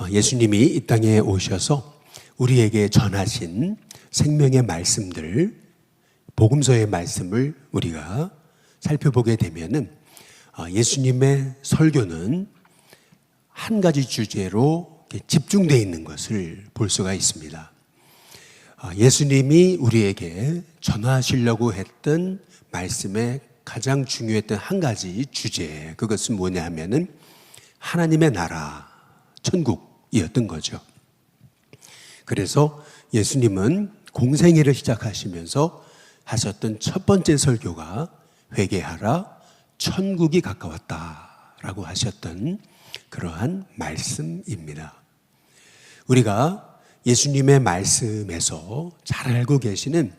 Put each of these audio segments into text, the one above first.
예수님이 이 땅에 오셔서 우리에게 전하신 생명의 말씀들, 복음서의 말씀을 우리가 살펴보게 되면은 예수님의 설교는 한 가지 주제로 집중되어 있는 것을 볼 수가 있습니다. 예수님이 우리에게 전하시려고 했던 말씀의 가장 중요했던 한 가지 주제, 그것은 뭐냐 하면은 하나님의 나라, 천국이었던 거죠. 그래서 예수님은 공생애를 시작하시면서 하셨던 첫 번째 설교가 회개하라, 천국이 가까웠다라고 하셨던 그러한 말씀입니다. 우리가 예수님의 말씀에서 잘 알고 계시는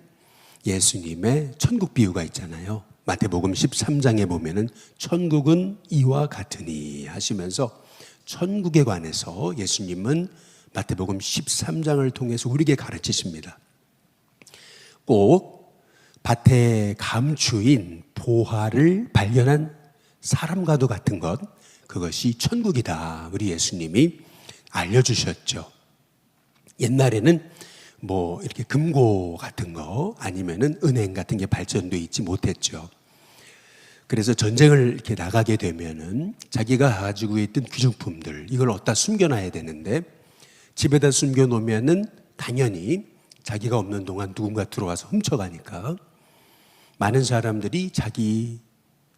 예수님의 천국 비유가 있잖아요. 마태복음 13장에 보면은 천국은 이와 같으니 하시면서 천국에 관해서 예수님은 마태복음 13장을 통해서 우리에게 가르치십니다. 꼭 밭에 감추인 보화를 발견한 사람과도 같은 것, 그것이 천국이다. 우리 예수님이 알려주셨죠. 옛날에는 이렇게 금고 같은 거 아니면은 은행 같은 게 발전돼 있지 못했죠. 그래서 전쟁을 이렇게 나가게 되면은 자기가 가지고 있던 귀중품들, 이걸 어디다 숨겨놔야 되는데 집에다 숨겨놓으면은 당연히 자기가 없는 동안 누군가 들어와서 훔쳐가니까 많은 사람들이 자기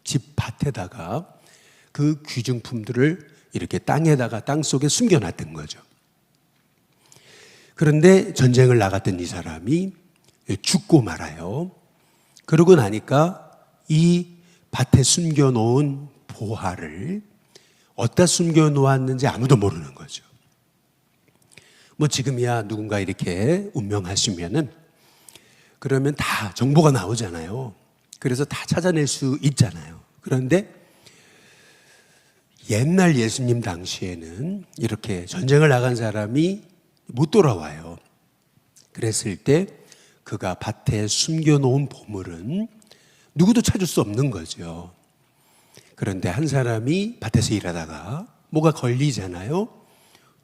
집 밭에다가 그 귀중품들을 이렇게 땅에다가 땅 속에 숨겨놨던 거죠. 그런데 전쟁을 나갔던 이 사람이 죽고 말아요. 그러고 나니까 이 밭에 숨겨놓은 보화를 어디다 숨겨놓았는지 아무도 모르는 거죠. 지금이야 누군가 이렇게 운명하시면은 그러면 다 정보가 나오잖아요. 그래서 다 찾아낼 수 있잖아요. 그런데 옛날 예수님 당시에는 이렇게 전쟁을 나간 사람이 못 돌아와요. 그랬을 때 그가 밭에 숨겨놓은 보물은 누구도 찾을 수 없는 거죠. 그런데 한 사람이 밭에서 일하다가 뭐가 걸리잖아요.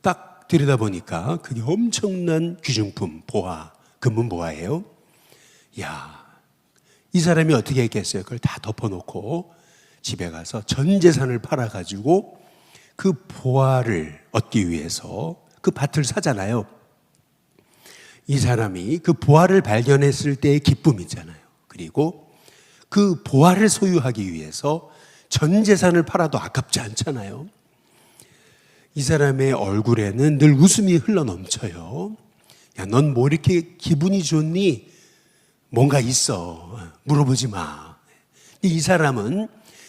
딱 들여다보니까 그게 엄청난 귀중품, 보화, 금은보화예요. 이 사람이 어떻게 했겠어요? 그걸 다 덮어놓고 집에 가서 전 재산을 팔아가지고 그 보화를 얻기 위해서 그 밭을 사잖아요. 이 사람이 그 보화를 발견했을 때의 기쁨 있잖아요. 그리고 그 보화를 소유하기 위해서 전 재산을 팔아도 아깝지 않잖아요. 이 사람의 얼굴에는 늘 웃음이 흘러넘쳐요. 넌 뭐 이렇게 기분이 좋니? 뭔가 있어. 물어보지 마. 이 사람은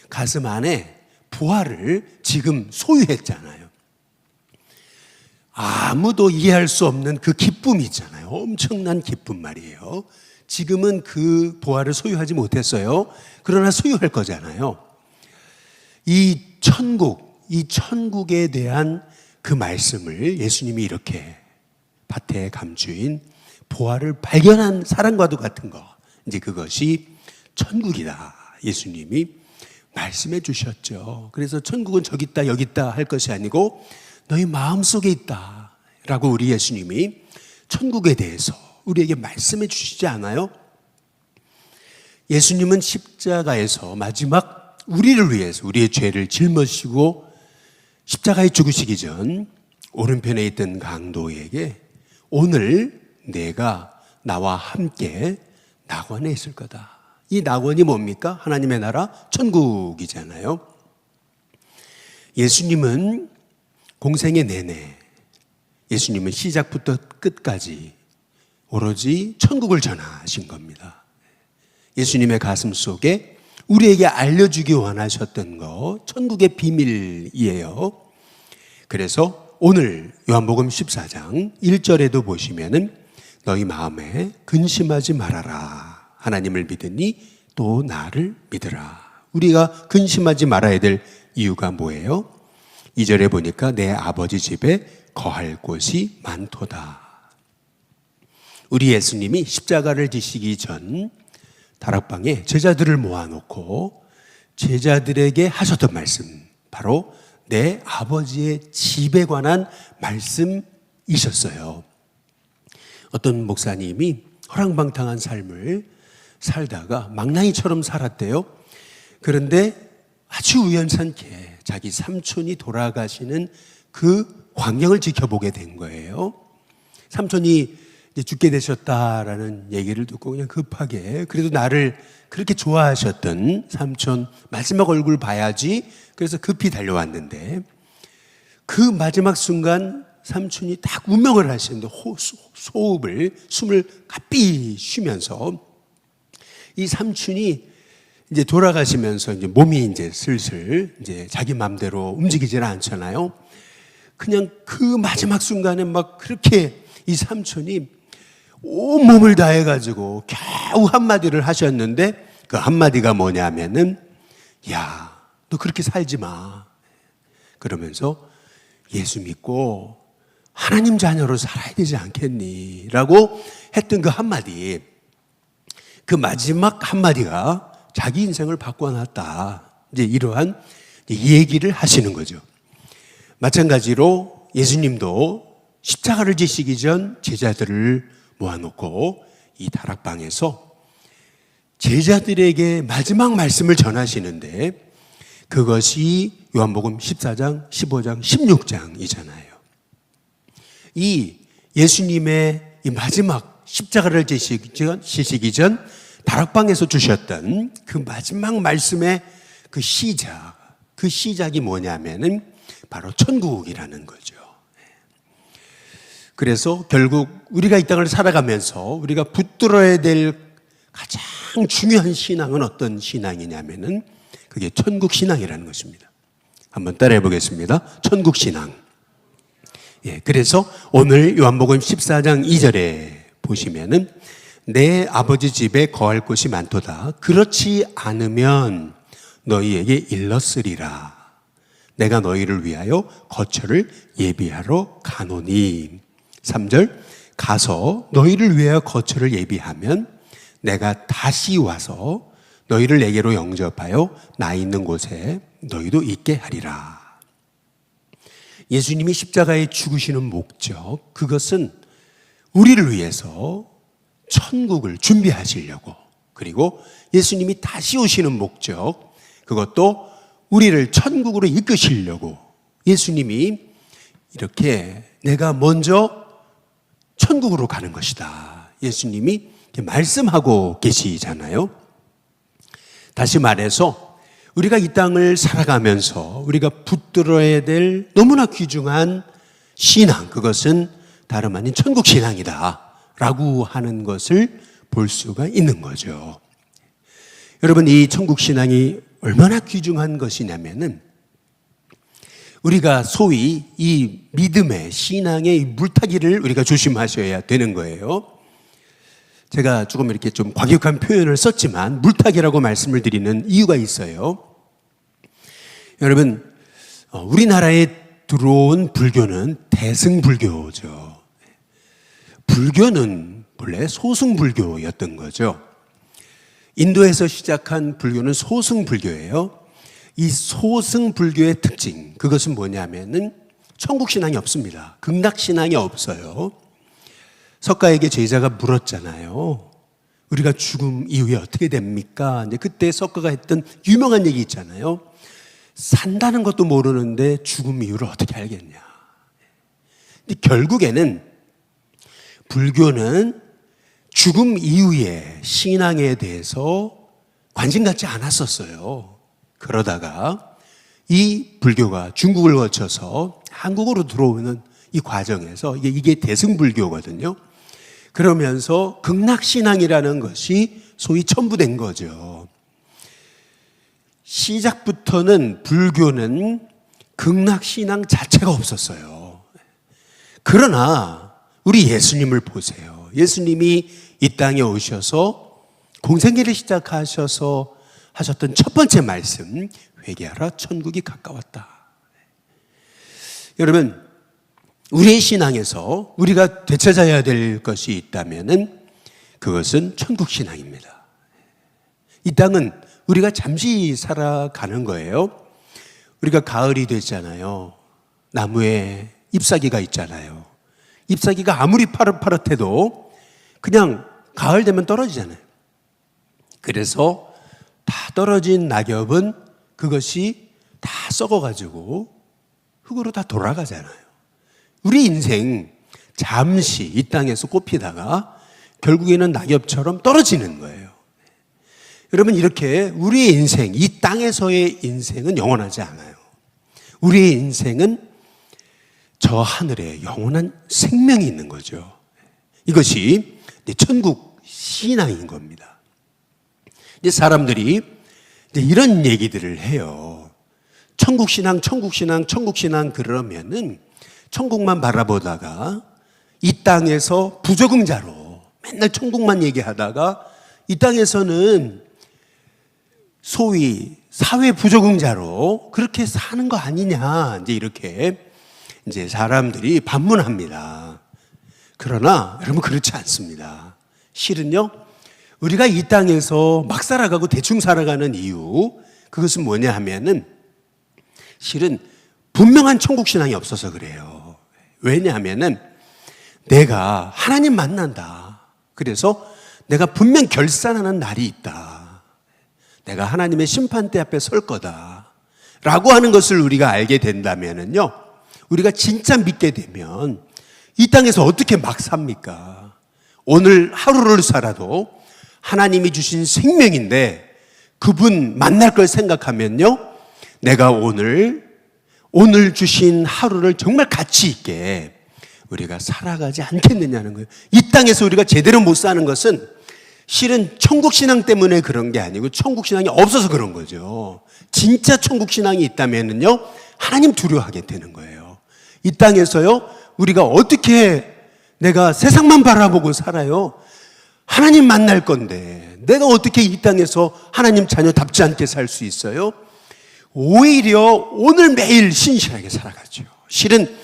가슴 안에 보화를 지금 소유했잖아요. 아무도 이해할 수 없는 그 기쁨이 있잖아요. 엄청난 기쁨 말이에요. 지금은 그 보화를 소유하지 못했어요. 그러나 소유할 거잖아요. 이 천국에 대한 그 말씀을 예수님이 이렇게 밭에 감추인 보화를 발견한 사람과도 같은 거, 이제 그것이 천국이다. 예수님이 말씀해 주셨죠. 그래서 천국은 저기 있다 여기 있다 할 것이 아니고 너희 마음속에 있다 라고 우리 예수님이 천국에 대해서 우리에게 말씀해 주시지 않아요? 예수님은 십자가에서 마지막 우리를 위해서 우리의 죄를 짊어지시고 십자가에 죽으시기 전 오른편에 있던 강도에게 오늘 내가 나와 함께 낙원에 있을 거다. 이 낙원이 뭡니까? 하나님의 나라 천국이잖아요. 예수님은 공생의 내내 예수님은 시작부터 끝까지 오로지 천국을 전하신 겁니다. 예수님의 가슴 속에 우리에게 알려주기 원하셨던 거 천국의 비밀이에요. 그래서 오늘 요한복음 14장 1절에도 보시면은 너희 마음에 근심하지 말아라. 하나님을 믿으니 또 나를 믿으라. 우리가 근심하지 말아야 될 이유가 뭐예요? 2절에 보니까 내 아버지 집에 거할 곳이 많도다. 우리 예수님이 십자가를 지시기 전 다락방에 제자들을 모아놓고 제자들에게 하셨던 말씀, 바로 내 아버지의 집에 관한 말씀이셨어요. 어떤 목사님이 허랑방탕한 삶을 살다가 망나니처럼 살았대요. 그런데 아주 우연찮게 자기 삼촌이 돌아가시는 그 광경을 지켜보게 된 거예요. 삼촌이 이제 죽게 되셨다라는 얘기를 듣고 그냥 급하게, 그래도 나를 그렇게 좋아하셨던 삼촌 마지막 얼굴 봐야지, 그래서 급히 달려왔는데 그 마지막 순간 삼촌이 딱 운명을 하시는데 숨을 가삐 쉬면서 이 삼촌이 이제 돌아가시면서 이제 몸이 이제 슬슬 이제 자기 마음대로 움직이질 않잖아요. 그냥 그 마지막 순간에 막 그렇게 이 삼촌이 온몸을 다해가지고 겨우 한마디를 하셨는데 그 한마디가 뭐냐면은 야, 너 그렇게 살지 마. 그러면서 예수 믿고 하나님 자녀로 살아야 되지 않겠니? 라고 했던 그 한마디, 그 마지막 한마디가 자기 인생을 바꿔놨다. 이제 이러한 얘기를 하시는 거죠. 마찬가지로 예수님도 십자가를 지시기 전 제자들을 모아놓고 이 다락방에서 제자들에게 마지막 말씀을 전하시는데 그것이 요한복음 14장, 15장, 16장이잖아요. 이 예수님의 이 마지막 십자가를 지시기 전 다락방에서 주셨던 그 마지막 말씀의 그 시작이 뭐냐면은 바로 천국이라는 거죠. 그래서 결국 우리가 이 땅을 살아가면서 우리가 붙들어야 될 가장 중요한 신앙은 어떤 신앙이냐면은 그게 천국 신앙이라는 것입니다. 한번 따라해 보겠습니다. 천국 신앙. 예, 그래서 오늘 요한복음 14장 2절에 보시면은 내 아버지 집에 거할 곳이 많도다. 그렇지 않으면 너희에게 일렀으리라. 내가 너희를 위하여 거처를 예비하러 가노니. 3절, 가서 너희를 위하여 거처를 예비하면 내가 다시 와서 너희를 내게로 영접하여 나 있는 곳에 너희도 있게 하리라. 예수님이 십자가에 죽으시는 목적, 그것은 우리를 위해서 천국을 준비하시려고, 그리고 예수님이 다시 오시는 목적, 그것도 우리를 천국으로 이끄시려고 예수님이 이렇게 내가 먼저 천국으로 가는 것이다. 예수님이 이렇게 말씀하고 계시잖아요. 다시 말해서 우리가 이 땅을 살아가면서 우리가 붙들어야 될 너무나 귀중한 신앙, 그것은 다름 아닌 천국 신앙이다 라고 하는 것을 볼 수가 있는 거죠. 여러분, 이 천국 신앙이 얼마나 귀중한 것이냐면은 우리가 소위 이 믿음의 신앙의 물타기를 우리가 조심하셔야 되는 거예요. 제가 조금 이렇게 좀 과격한 표현을 썼지만 물타기라고 말씀을 드리는 이유가 있어요. 여러분, 우리나라에 들어온 불교는 대승불교죠. 불교는 본래 소승불교였던 거죠. 인도에서 시작한 불교는 소승불교예요. 이 소승불교의 특징, 그것은 뭐냐면은 천국신앙이 없습니다. 극락신앙이 없어요. 석가에게 제자가 물었잖아요. 우리가 죽음 이후에 어떻게 됩니까? 이제 그때 석가가 했던 유명한 얘기 있잖아요. 산다는 것도 모르는데 죽음 이후를 어떻게 알겠냐. 근데 결국에는 불교는 죽음 이후의 신앙에 대해서 관심 갖지 않았었어요. 그러다가 이 불교가 중국을 거쳐서 한국으로 들어오는 이 과정에서 이게 대승불교거든요. 그러면서 극락신앙이라는 것이 소위 첨부된 거죠. 시작부터는 불교는 극락신앙 자체가 없었어요. 그러나 우리 예수님을 보세요. 예수님이 이 땅에 오셔서 공생애를 시작하셔서 하셨던 첫 번째 말씀, 회개하라 천국이 가까웠다. 여러분, 우리의 신앙에서 우리가 되찾아야 될 것이 있다면은 그것은 천국 신앙입니다. 이 땅은 우리가 잠시 살아가는 거예요. 우리가 가을이 됐잖아요. 나무에 잎사귀가 있잖아요. 잎사귀가 아무리 파릇파릇해도 그냥 가을 되면 떨어지잖아요. 그래서 다 떨어진 낙엽은 그것이 다 썩어가지고 흙으로 다 돌아가잖아요. 우리 인생 잠시 이 땅에서 꽃피다가 결국에는 낙엽처럼 떨어지는 거예요. 여러분, 이렇게 우리의 인생, 이 땅에서의 인생은 영원하지 않아요. 우리의 인생은 저 하늘에 영원한 생명이 있는 거죠. 이것이 천국 신앙인 겁니다. 이제 사람들이 이제 이런 얘기들을 해요. 천국 신앙, 천국 신앙, 천국 신앙 그러면은 천국만 바라보다가 이 땅에서 부적응자로 맨날 천국만 얘기하다가 이 땅에서는 소위 사회 부적응자로 그렇게 사는 거 아니냐, 이제 이렇게 이제 사람들이 반문합니다. 그러나 여러분, 그렇지 않습니다. 실은요, 우리가 이 땅에서 막 살아가고 대충 살아가는 이유, 그것은 뭐냐 하면은 실은 분명한 천국 신앙이 없어서 그래요. 왜냐하면은 내가 하나님 만난다. 그래서 내가 분명 결산하는 날이 있다. 내가 하나님의 심판대 앞에 설 거다. 라고 하는 것을 우리가 알게 된다면은요, 우리가 진짜 믿게 되면 이 땅에서 어떻게 막 삽니까? 오늘 하루를 살아도 하나님이 주신 생명인데 그분 만날 걸 생각하면요, 내가 오늘 주신 하루를 정말 가치 있게 우리가 살아가지 않겠느냐는 거예요. 이 땅에서 우리가 제대로 못 사는 것은 실은 천국신앙 때문에 그런 게 아니고 천국신앙이 없어서 그런 거죠. 진짜 천국신앙이 있다면요, 하나님 두려워하게 되는 거예요. 이 땅에서요, 우리가 어떻게 내가 세상만 바라보고 살아요? 하나님 만날 건데 내가 어떻게 이 땅에서 하나님 자녀답지 않게 살 수 있어요? 오히려 오늘 매일 신실하게 살아가죠. 실은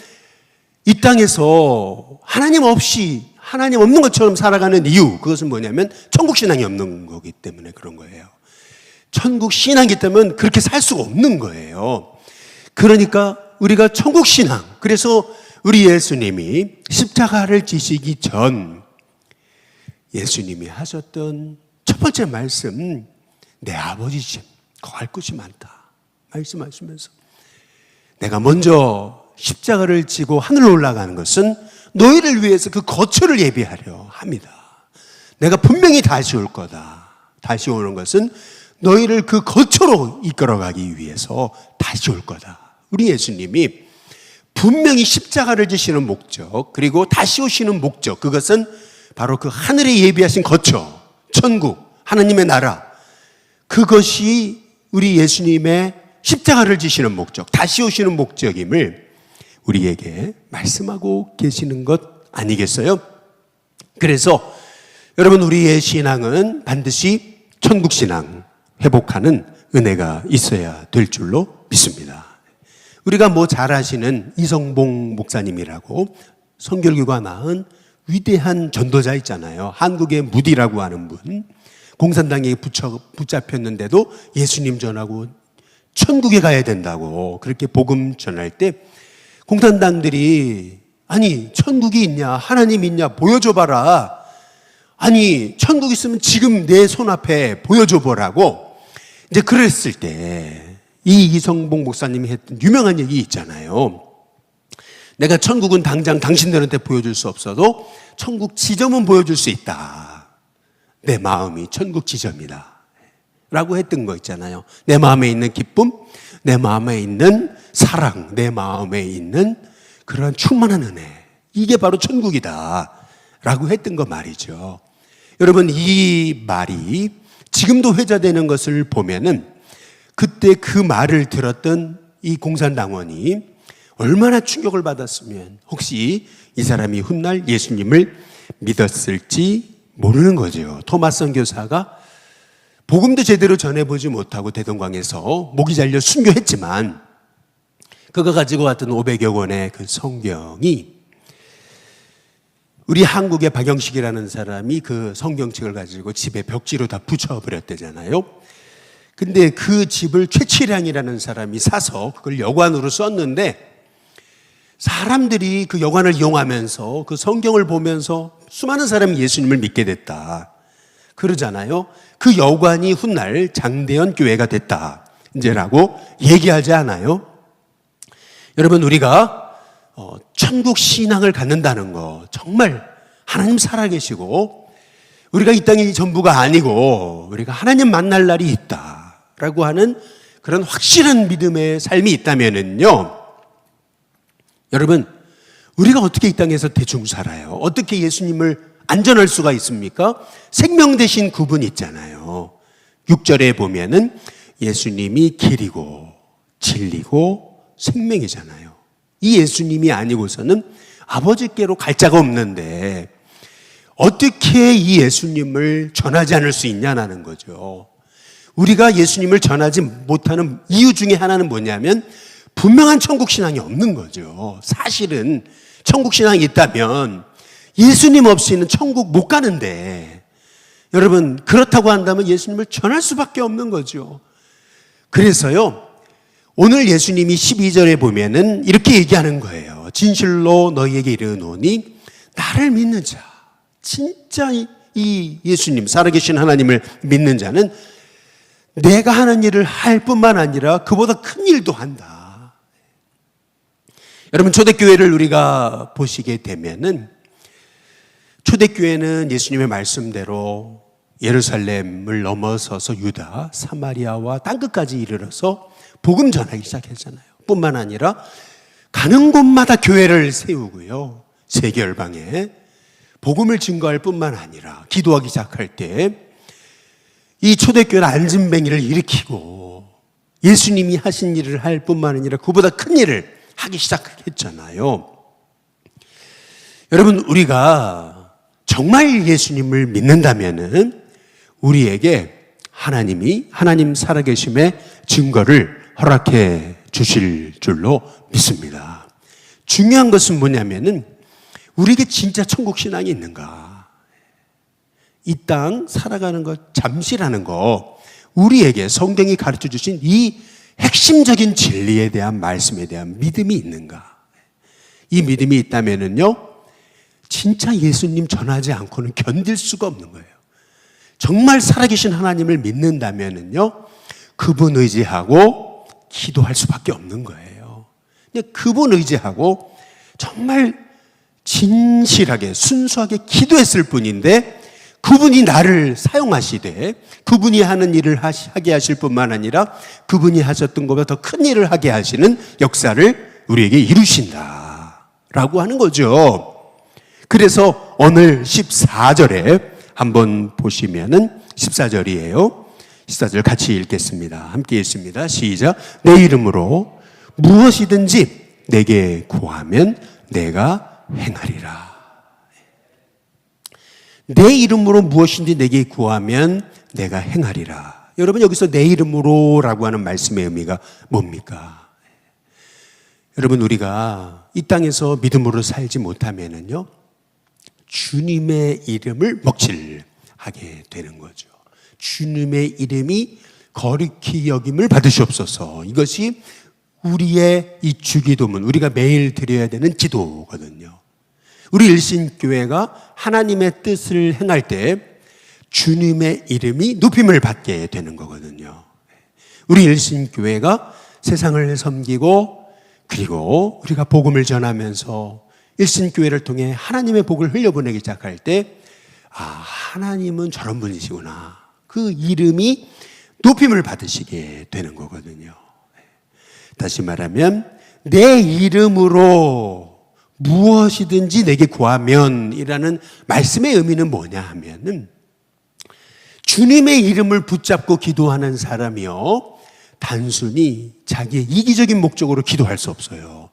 이 땅에서 하나님 없는 것처럼 살아가는 이유, 그것은 뭐냐면 천국 신앙이 없는 거기 때문에 그런 거예요. 천국 신앙이기 때문에 그렇게 살 수가 없는 거예요. 그러니까 우리가 천국 신앙, 그래서 우리 예수님이 십자가를 지시기 전 예수님이 하셨던 첫 번째 말씀, 내 아버지 집 거할 곳이 많다 말씀하시면서, 내가 먼저 십자가를 지고 하늘로 올라가는 것은 너희를 위해서 그 거처를 예비하려 합니다. 내가 분명히 다시 올 거다. 다시 오는 것은 너희를 그 거처로 이끌어가기 위해서 다시 올 거다. 우리 예수님이 분명히 십자가를 지시는 목적, 그리고 다시 오시는 목적, 그것은 바로 그 하늘에 예비하신 거처, 천국, 하나님의 나라, 그것이 우리 예수님의 십자가를 지시는 목적, 다시 오시는 목적임을 우리에게 말씀하고 계시는 것 아니겠어요? 그래서 여러분, 우리의 신앙은 반드시 천국신앙 회복하는 은혜가 있어야 될 줄로 믿습니다. 우리가 뭐 잘 아시는 이성봉 목사님이라고 성결교가 낳은 위대한 전도자 있잖아요. 한국의 무디라고 하는 분, 공산당에 붙잡혔는데도 예수님 전하고 천국에 가야 된다고 그렇게 복음 전할 때 공산당들이, 아니 천국이 있냐, 하나님 있냐, 보여줘봐라. 아니 천국 있으면 지금 내 손앞에 보여줘보라고 이제 그랬을 때 이 이성봉 목사님이 했던 유명한 얘기 있잖아요. 내가 천국은 당장 당신들한테 보여줄 수 없어도 천국 지점은 보여줄 수 있다. 내 마음이 천국 지점이다 라고 했던 거 있잖아요. 내 마음에 있는 기쁨, 내 마음에 있는 사랑, 내 마음에 있는 그런 충만한 은혜, 이게 바로 천국이다 라고 했던 거 말이죠. 여러분, 이 말이 지금도 회자되는 것을 보면은 그때 그 말을 들었던 이 공산당원이 얼마나 충격을 받았으면 혹시 이 사람이 훗날 예수님을 믿었을지 모르는 거죠. 토마스 선교사가 복음도 제대로 전해보지 못하고 대동강에서 목이 잘려 순교했지만 그가 가지고 왔던 500여 권의 그 성경이, 우리 한국의 박영식이라는 사람이 그 성경책을 가지고 집에 벽지로 다 붙여버렸대잖아요. 근데 그 집을 최치량이라는 사람이 사서 그걸 여관으로 썼는데 사람들이 그 여관을 이용하면서 그 성경을 보면서 수많은 사람이 예수님을 믿게 됐다. 그러잖아요. 그 여관이 훗날 장대현 교회가 됐다. 이제라고 얘기하지 않아요? 여러분, 우리가 천국 신앙을 갖는다는 거 정말 하나님 살아계시고 우리가 이 땅이 전부가 아니고 우리가 하나님 만날 날이 있다라고 하는 그런 확실한 믿음의 삶이 있다면은요, 여러분, 우리가 어떻게 이 땅에서 대충 살아요? 어떻게 예수님을 안전할 수가 있습니까? 생명 되신 그분 있잖아요. 6절에 보면은 예수님이 길이고 진리고 생명이잖아요. 이 예수님이 아니고서는 아버지께로 갈 자가 없는데 어떻게 이 예수님을 전하지 않을 수 있냐는 거죠. 우리가 예수님을 전하지 못하는 이유 중에 하나는 뭐냐면 분명한 천국 신앙이 없는 거죠. 사실은 천국 신앙이 있다면 예수님 없이는 천국 못 가는데, 여러분, 그렇다고 한다면 예수님을 전할 수밖에 없는 거죠. 그래서요, 오늘 예수님이 12절에 보면은 이렇게 얘기하는 거예요. 진실로 너희에게 이르노니 나를 믿는 자, 진짜 이 예수님, 살아계신 하나님을 믿는 자는 내가 하는 일을 할 뿐만 아니라 그보다 큰 일도 한다. 여러분, 초대교회를 우리가 보시게 되면은 초대교회는 예수님의 말씀대로 예루살렘을 넘어서서 유다, 사마리아와 땅끝까지 이르러서 복음 전하기 시작했잖아요. 뿐만 아니라 가는 곳마다 교회를 세우고요, 세계 열방에 복음을 증거할 뿐만 아니라 기도하기 시작할 때 이 초대교회는 안진뱅이를 일으키고 예수님이 하신 일을 할 뿐만 아니라 그보다 큰 일을 하기 시작했잖아요. 여러분, 우리가 정말 예수님을 믿는다면은 우리에게 하나님 살아계심의 증거를 허락해 주실 줄로 믿습니다. 중요한 것은 뭐냐면은 우리에게 진짜 천국 신앙이 있는가? 이 땅 살아가는 것, 잠시라는 거, 우리에게 성경이 가르쳐 주신 이 핵심적인 진리에 대한 말씀에 대한 믿음이 있는가? 이 믿음이 있다면은요, 진짜 예수님 전하지 않고는 견딜 수가 없는 거예요. 정말 살아계신 하나님을 믿는다면은요, 그분 의지하고 기도할 수밖에 없는 거예요. 그분 의지하고 정말 진실하게 순수하게 기도했을 뿐인데 그분이 나를 사용하시되 그분이 하는 일을 하게 하실 뿐만 아니라 그분이 하셨던 것보다 더 큰 일을 하게 하시는 역사를 우리에게 이루신다라고 하는 거죠. 그래서 오늘 14절에 한번 보시면은 14절이에요. 14절 같이 읽겠습니다. 함께 읽습니다. 시작. 내 이름으로 무엇이든지 내게 구하면 내가 행하리라. 내 이름으로 무엇인지 내게 구하면 내가 행하리라. 여러분, 여기서 내 이름으로라고 하는 말씀의 의미가 뭡니까? 여러분, 우리가 이 땅에서 믿음으로 살지 못하면은요, 주님의 이름을 먹칠하게 되는 거죠. 주님의 이름이 거룩히 여김을 받으시옵소서. 이것이 우리의 이 주기도문, 우리가 매일 드려야 되는 기도거든요. 우리 일신교회가 하나님의 뜻을 행할 때 주님의 이름이 높임을 받게 되는 거거든요. 우리 일신교회가 세상을 섬기고 그리고 우리가 복음을 전하면서 일신교회를 통해 하나님의 복을 흘려보내기 시작할 때, 하나님은 저런 분이시구나, 그 이름이 높임을 받으시게 되는 거거든요. 다시 말하면 내 이름으로 무엇이든지 내게 구하면 이라는 말씀의 의미는 뭐냐 하면은, 주님의 이름을 붙잡고 기도하는 사람이요, 단순히 자기의 이기적인 목적으로 기도할 수 없어요.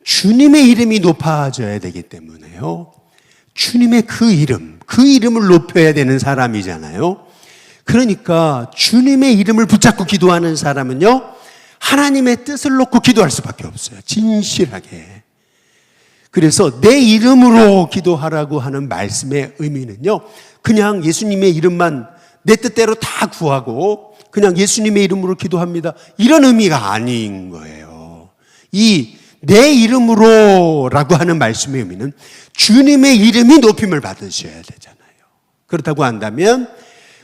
주님의 이름이 높아져야 되기 때문에요, 주님의 그 이름을 높여야 되는 사람이잖아요. 그러니까 주님의 이름을 붙잡고 기도하는 사람은요, 하나님의 뜻을 놓고 기도할 수밖에 없어요. 진실하게. 그래서 내 이름으로 기도하라고 하는 말씀의 의미는요, 그냥 예수님의 이름만 내 뜻대로 다 구하고 그냥 예수님의 이름으로 기도합니다. 이런 의미가 아닌 거예요. 이 내 이름으로라고 하는 말씀의 의미는 주님의 이름이 높임을 받으셔야 되잖아요. 그렇다고 한다면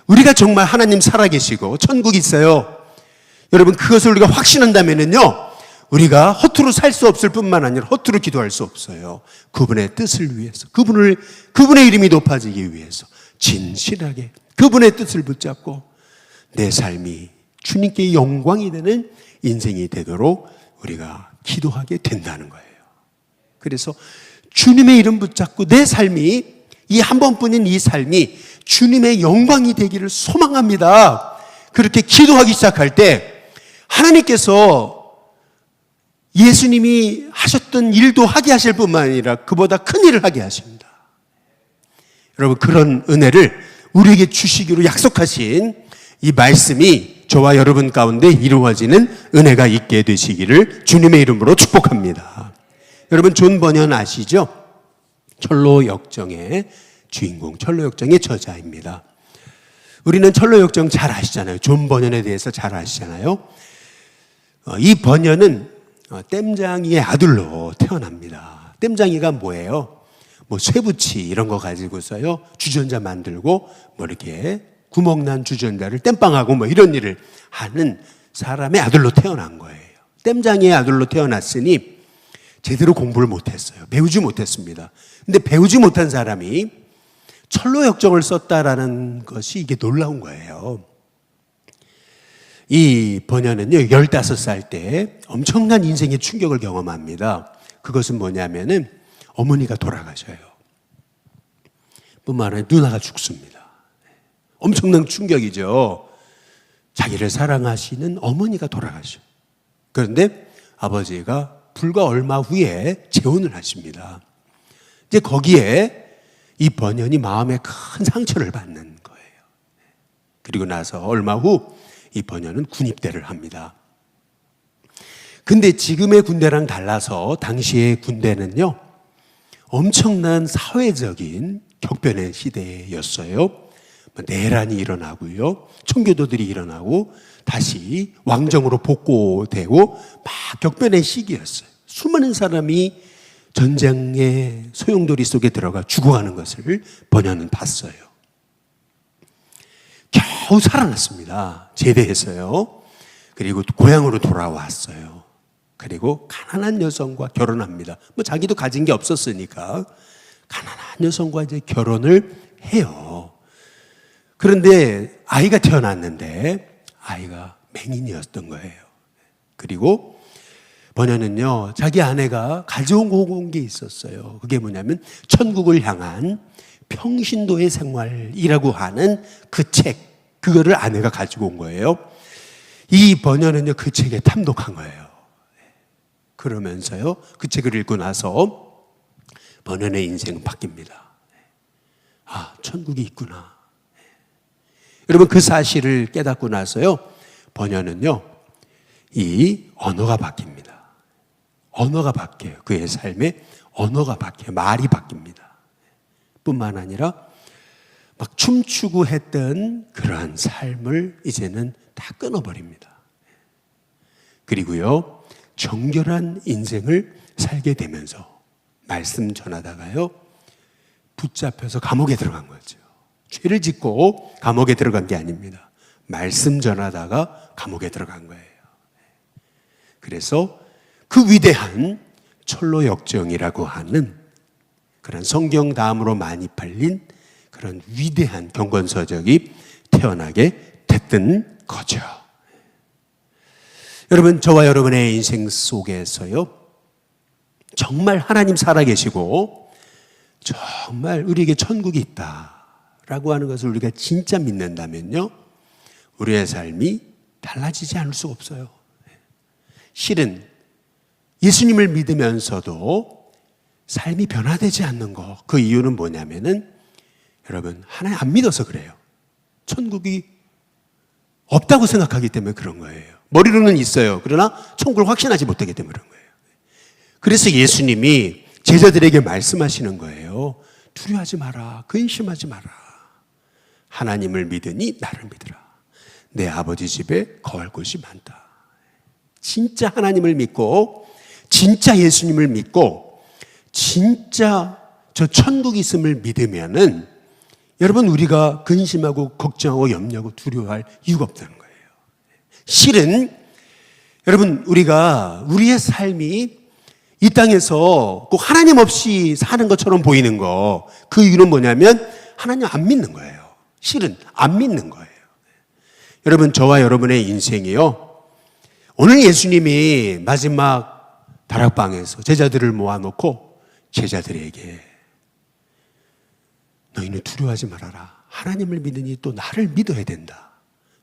우리가 정말 하나님 살아계시고 천국이 있어요. 여러분, 그것을 우리가 확신한다면은요, 우리가 허투루 살 수 없을 뿐만 아니라 허투루 기도할 수 없어요. 그분의 뜻을 위해서, 그분의 이름이 높아지기 위해서 진실하게 그분의 뜻을 붙잡고 내 삶이 주님께 영광이 되는 인생이 되도록 우리가 기도하게 된다는 거예요. 그래서 주님의 이름 붙잡고 내 삶이, 이 한 번뿐인 이 삶이 주님의 영광이 되기를 소망합니다. 그렇게 기도하기 시작할 때 하나님께서 예수님이 하셨던 일도 하게 하실 뿐만 아니라 그보다 큰 일을 하게 하십니다. 여러분, 그런 은혜를 우리에게 주시기로 약속하신 이 말씀이 저와 여러분 가운데 이루어지는 은혜가 있게 되시기를 주님의 이름으로 축복합니다. 여러분, 존 버년 아시죠? 철로 역정의 주인공, 철로 역정의 저자입니다. 우리는 철로 역정 잘 아시잖아요. 존 버년에 대해서 잘 아시잖아요. 이 버년은 땜장이의 아들로 태어납니다. 땜장이가 뭐예요? 뭐 쇠붙이 이런 거 가지고서요 주전자 만들고 뭐 이렇게 구멍난 주전자를 땜빵하고 뭐 이런 일을 하는 사람의 아들로 태어난 거예요. 땜장이의 아들로 태어났으니 제대로 공부를 못했어요. 배우지 못했습니다. 근데 배우지 못한 사람이 철로 역정을 썼다라는 것이 이게 놀라운 거예요. 이 번연은요 15살 때 엄청난 인생의 충격을 경험합니다. 그것은 뭐냐면은 어머니가 돌아가셔요. 뿐만 아니라 누나가 죽습니다. 엄청난 충격이죠. 자기를 사랑하시는 어머니가 돌아가셔요. 그런데 아버지가 불과 얼마 후에 재혼을 하십니다. 이제 거기에 이 번연이 마음에 큰 상처를 받는 거예요. 그리고 나서 얼마 후 이 번연은 군입대를 합니다. 근데 지금의 군대랑 달라서 당시의 군대는요 엄청난 사회적인 격변의 시대였어요. 내란이 일어나고요, 청교도들이 일어나고 다시 왕정으로 복고되고 막 격변의 시기였어요. 수많은 사람이 전쟁의 소용돌이 속에 들어가 죽어가는 것을 번연은 봤어요. 겨우 살아났습니다. 제대했어요. 그리고 고향으로 돌아왔어요. 그리고 가난한 여성과 결혼합니다. 뭐 자기도 가진 게 없었으니까 가난한 여성과 이제 결혼을 해요. 그런데 아이가 태어났는데 아이가 맹인이었던 거예요. 그리고 번연은요 자기 아내가 가져온 게 있었어요. 그게 뭐냐면 천국을 향한 평신도의 생활이라고 하는 그 책, 그거를 아내가 가지고 온 거예요. 이 번연은요 그 책에 탐독한 거예요. 그러면서요 그 책을 읽고 나서 번연의 인생은 바뀝니다. 아, 천국이 있구나. 여러분, 그 사실을 깨닫고 나서요 번연은요 이 언어가 바뀝니다. 언어가 바뀌어요. 그의 삶에 언어가 바뀌어요. 말이 바뀝니다. 뿐만 아니라 막 춤추고 했던 그러한 삶을 이제는 다 끊어버립니다. 그리고요 정결한 인생을 살게 되면서 말씀 전하다가요 붙잡혀서 감옥에 들어간 거죠. 죄를 짓고 감옥에 들어간 게 아닙니다. 말씀 전하다가 감옥에 들어간 거예요. 그래서 그 위대한 철로 역정이라고 하는 그런 성경 다음으로 많이 팔린 그런 위대한 경건서적이 태어나게 됐던 거죠. 여러분, 저와 여러분의 인생 속에서요 정말 하나님 살아계시고 정말 우리에게 천국이 있다라고 하는 것을 우리가 진짜 믿는다면요 우리의 삶이 달라지지 않을 수가 없어요. 실은 예수님을 믿으면서도 삶이 변화되지 않는 것, 그 이유는 뭐냐면은 여러분 하나님 안 믿어서 그래요. 천국이 없다고 생각하기 때문에 그런 거예요. 머리로는 있어요. 그러나 천국을 확신하지 못하기 때문에 그런 거예요. 그래서 예수님이 제자들에게 말씀하시는 거예요. 두려워하지 마라. 근심하지 마라. 하나님을 믿으니 나를 믿으라. 내 아버지 집에 거할 곳이 많다. 진짜 하나님을 믿고 진짜 예수님을 믿고 진짜 저 천국이 있음을 믿으면은 여러분 우리가 근심하고 걱정하고 염려하고 두려워할 이유가 없다는 거예요. 실은 여러분 우리가 우리의 삶이 이 땅에서 꼭 하나님 없이 사는 것처럼 보이는 거, 그 이유는 뭐냐면 하나님 안 믿는 거예요. 실은 안 믿는 거예요. 여러분 저와 여러분의 인생이요, 오늘 예수님이 마지막 다락방에서 제자들을 모아놓고 제자들에게 너희는 두려워하지 말아라. 하나님을 믿으니 또 나를 믿어야 된다.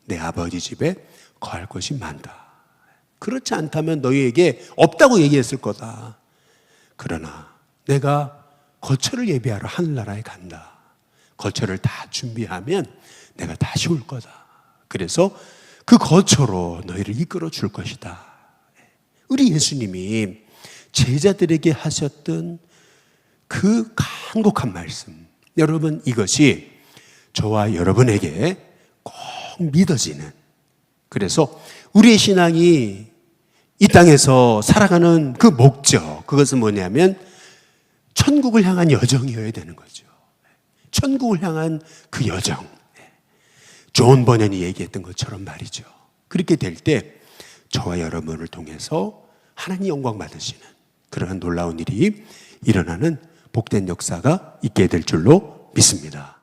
내 아버지 집에 거할 곳이 많다. 그렇지 않다면 너희에게 없다고 얘기했을 거다. 그러나 내가 거처를 예비하러 하늘나라에 간다. 거처를 다 준비하면 내가 다시 올 거다. 그래서 그 거처로 너희를 이끌어 줄 것이다. 우리 예수님이 제자들에게 하셨던 그 간곡한 말씀, 여러분 이것이 저와 여러분에게 꼭 믿어지는, 그래서 우리의 신앙이 이 땅에서 살아가는 그 목적, 그것은 뭐냐면 천국을 향한 여정이어야 되는 거죠. 천국을 향한 그 여정. 존 버년이 얘기했던 것처럼 말이죠. 그렇게 될 때 저와 여러분을 통해서 하나님 영광 받으시는 그러한 놀라운 일이 일어나는 복된 역사가 있게 될 줄로 믿습니다.